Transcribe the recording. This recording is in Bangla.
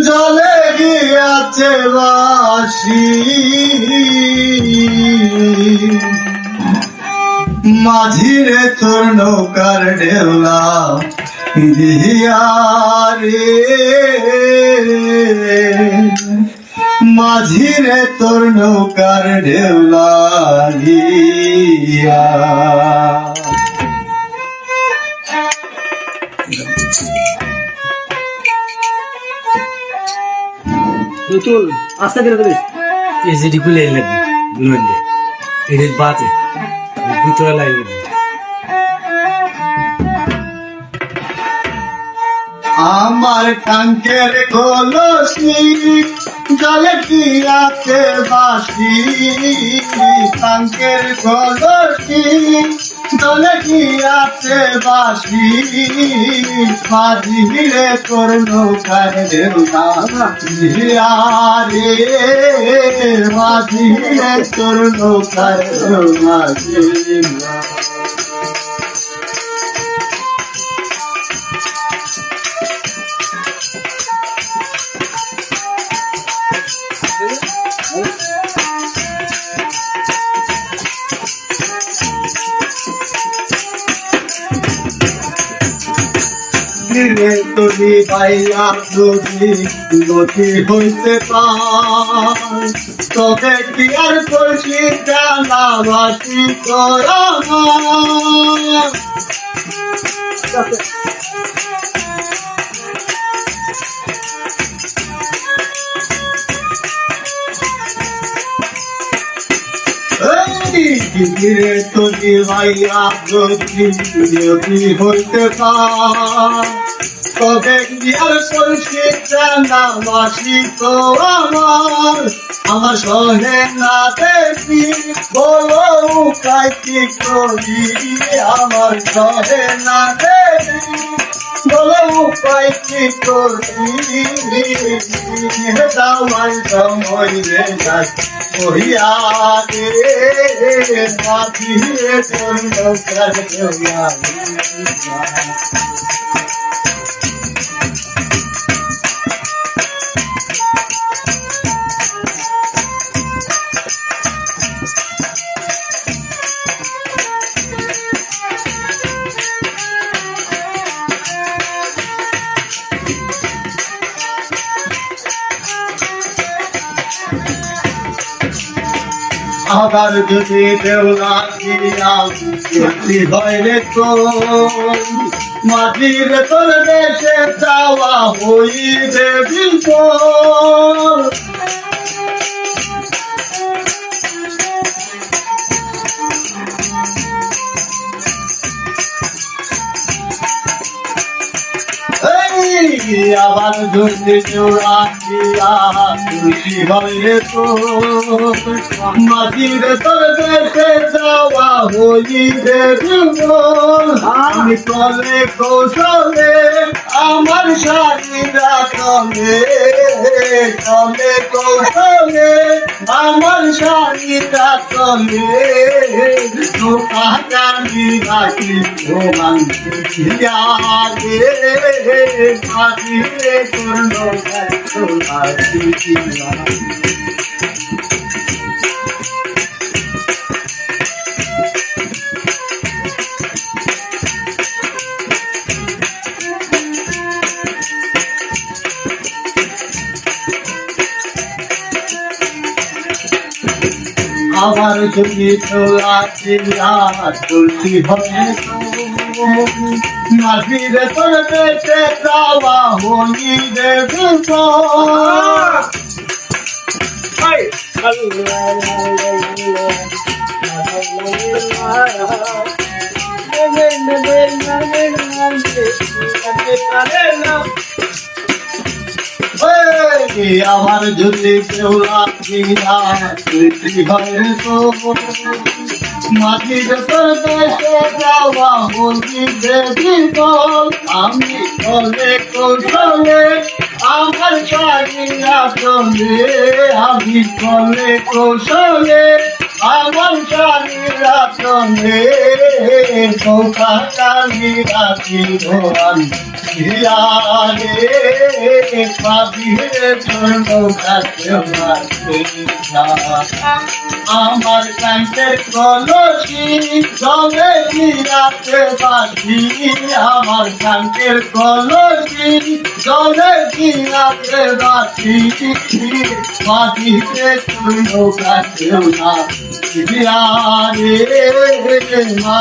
জলে গিয়াছে বাসি মাঝিরে তোর নৌকার ঢেউলা দিয়া রে মাঝিরে তোর নৌকার ঢেউলা দিয়া তুল আস্তে করে দেবে এই যেটি খুলে এলে লইলে এর বাজে ভিতরে লাইলে আমার কাঙ্কের কলসি জলে গিয়াছে বাসি কাঙ্কের কলসি জলে গিয়াছে বাসি মাঝিরে তোর নৌকার ঢেউলা দিয়া রে মাঝিরে তোর নৌকার ঢেউলা দিয়া তুমি পাইয়া যদি গতি হইতে পার তবে কি আর কইছি জানাবাসি করা ধীরে তুমি ভাইয়া যদি হইতে পার তবে কি আর কইছি জানাবাসি তো আমার সহে না দেখি বলো উপায় কি করি আমার সহে না দেখি বলো উপায় কি করি আমার সময় রে যাই ওহিয়া রে মাঝিরে তোর নৌকার ঢেউলা আবার যদি দেউলা দিয়া হয় রে তোর মাটির তোর দেশে যাওয়া হইবে বিপদ আবার যদি দেউলা দিয়া হয় রে তোর মাটির তোর দেশে যাওয়া হইবে বিপদ আমি কলে কৌশলে আমার শাড়িরা কলে কলে কৌশলে আমার শাড়িরা কলে নৌকা গাড়ি রাখি ভগবান দিয়া রে মাঝিরে তোর নৌকার ঢেউলা দিয়া আবার যদি তোলা চিলা তুলসী হবে মাঝিরে তোর দেশে যাওয়া হইবে বিপদ আমার যদি দেউলা দিয়া হয় তো মাটির তোর দেশে যাওয়া হইবে বিপদ আমি কলে কৌশলে আমার শাড়িরা চলে আমি কলে কৌশলে আমার কালীরা চলে নৌকা কালীরা চিরন রে পাবিরে নৌকাতে মাঝে আমার কান্তের কলসি জলে গিরাতে বাসি আমার কান্তের কলসি জলে গিরাতে বাসি বাসিতে তুই নৌকাতে না রে মা